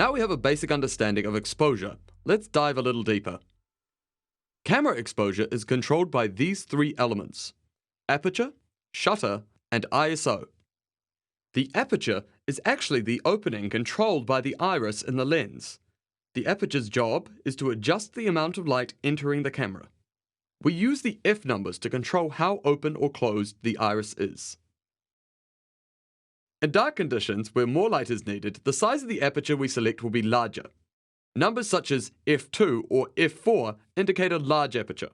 Now we have a basic understanding of exposure. Let's dive a little deeper. Camera exposure is controlled by these three elements: aperture, shutter, and ISO. The aperture is actually the opening controlled by the iris in the lens. The aperture's job is to adjust the amount of light entering the camera. We use the F numbers to control how open or closed the iris is. In dark conditions where more light is needed, the size of the aperture we select will be larger. Numbers such as f2 or f4 indicate a large aperture.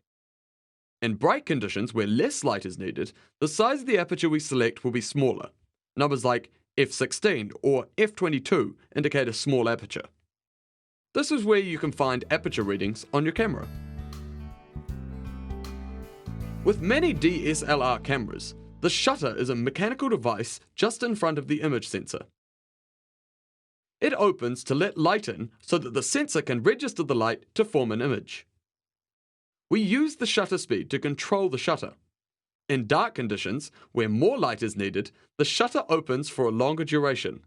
In bright conditions where less light is needed, the size of the aperture we select will be smaller. Numbers like f16 or f22 indicate a small aperture. This is where you can find aperture readings on your camera. With many DSLR cameras, the shutter is a mechanical device just in front of the image sensor. It opens to let light in so that the sensor can register the light to form an image. We use the shutter speed to control the shutter. In dark conditions, where more light is needed, the shutter opens for a longer duration.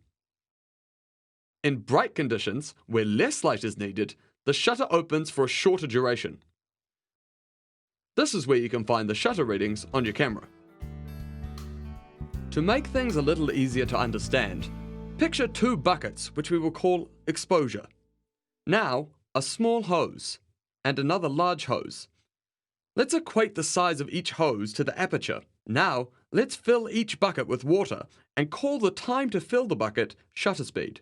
In bright conditions, where less light is needed, the shutter opens for a shorter duration. This is where you can find the shutter readings on your camera. To make things a little easier to understand, picture two buckets which we will call exposure. Now, a small hose and another large hose. Let's equate the size of each hose to the aperture. Now, let's fill each bucket with water and call the time to fill the bucket shutter speed.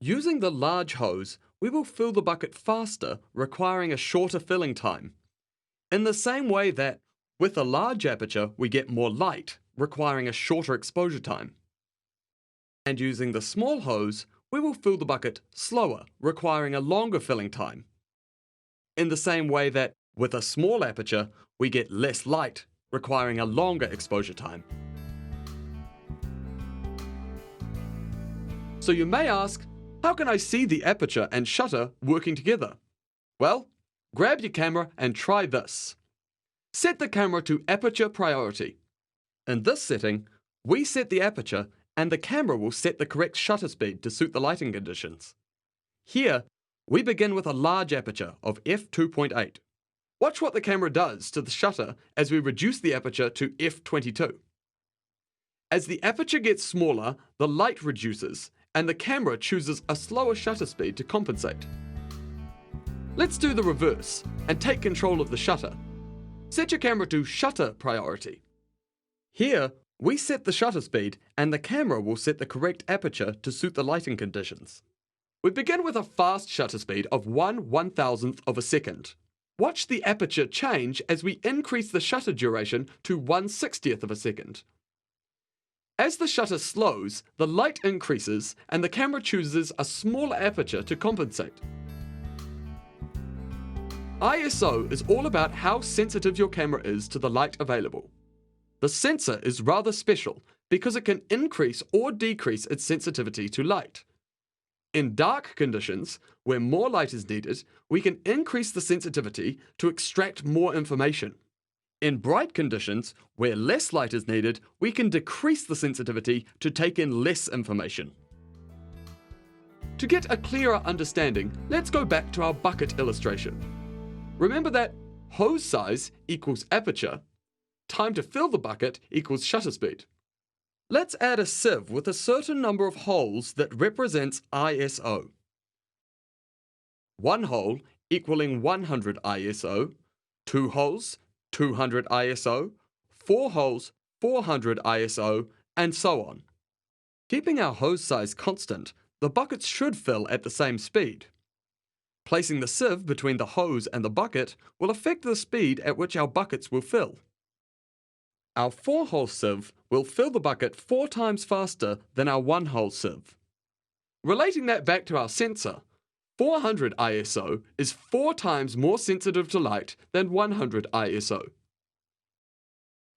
Using the large hose, we will fill the bucket faster, requiring a shorter filling time. In the same way that, with a large aperture, we get more light, requiring a shorter exposure time. And using the small hose, we will fill the bucket slower, requiring a longer filling time. In the same way that, with a small aperture, we get less light, requiring a longer exposure time. So you may ask, how can I see the aperture and shutter working together? Well, grab your camera and try this. Set the camera to aperture priority. In this setting, we set the aperture and the camera will set the correct shutter speed to suit the lighting conditions. Here, we begin with a large aperture of f2.8. Watch what the camera does to the shutter as we reduce the aperture to f22. As the aperture gets smaller, the light reduces and the camera chooses a slower shutter speed to compensate. Let's do the reverse and take control of the shutter. Set your camera to shutter priority. Here, we set the shutter speed and the camera will set the correct aperture to suit the lighting conditions. We begin with a fast shutter speed of 1/1000th of a second. Watch the aperture change as we increase the shutter duration to 1/60th of a second. As the shutter slows, the light increases and the camera chooses a smaller aperture to compensate. ISO is all about how sensitive your camera is to the light available. The sensor is rather special because it can increase or decrease its sensitivity to light. In dark conditions, where more light is needed, we can increase the sensitivity to extract more information. In bright conditions, where less light is needed, we can decrease the sensitivity to take in less information. To get a clearer understanding, let's go back to our bucket illustration. Remember that hose size equals aperture, time to fill the bucket equals shutter speed. Let's add a sieve with a certain number of holes that represents ISO. One hole equaling 100 ISO, two holes, 200 ISO, four holes, 400 ISO, and so on. Keeping our hose size constant, the buckets should fill at the same speed. Placing the sieve between the hose and the bucket will affect the speed at which our buckets will fill. Our 4-hole sieve will fill the bucket 4 times faster than our 1-hole sieve. Relating that back to our sensor, 400 ISO is 4 times more sensitive to light than 100 ISO.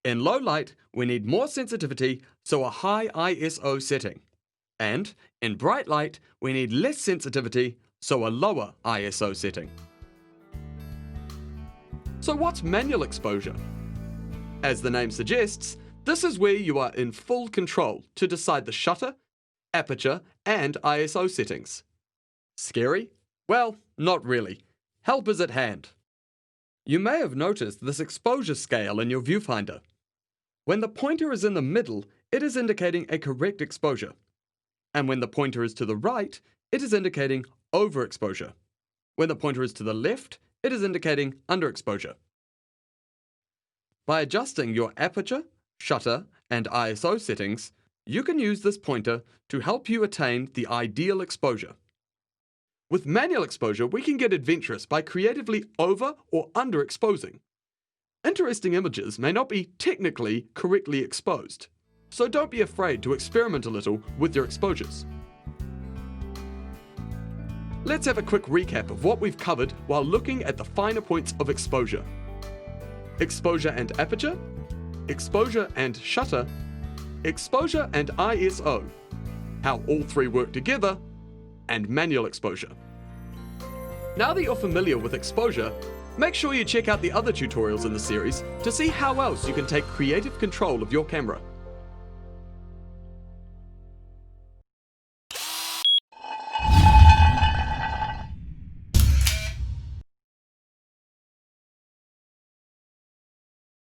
In low light, we need more sensitivity, so a high ISO setting. And in bright light, we need less sensitivity, so a lower ISO setting. So what's manual exposure? As the name suggests, this is where you are in full control to decide the shutter, aperture, and ISO settings. Scary? Well, not really. Help is at hand. You may have noticed this exposure scale in your viewfinder. When the pointer is in the middle, it is indicating a correct exposure. And when the pointer is to the right, it is indicating overexposure. When the pointer is to the left, it is indicating underexposure. By adjusting your aperture, shutter, and ISO settings, you can use this pointer to help you attain the ideal exposure. With manual exposure, we can get adventurous by creatively over or underexposing. Interesting images may not be technically correctly exposed, so don't be afraid to experiment a little with your exposures. Let's have a quick recap of what we've covered while looking at the finer points of exposure. Exposure and aperture, exposure and shutter, exposure and ISO, how all three work together, and manual exposure. Now that you're familiar with exposure, make sure you check out the other tutorials in the series to see how else you can take creative control of your camera.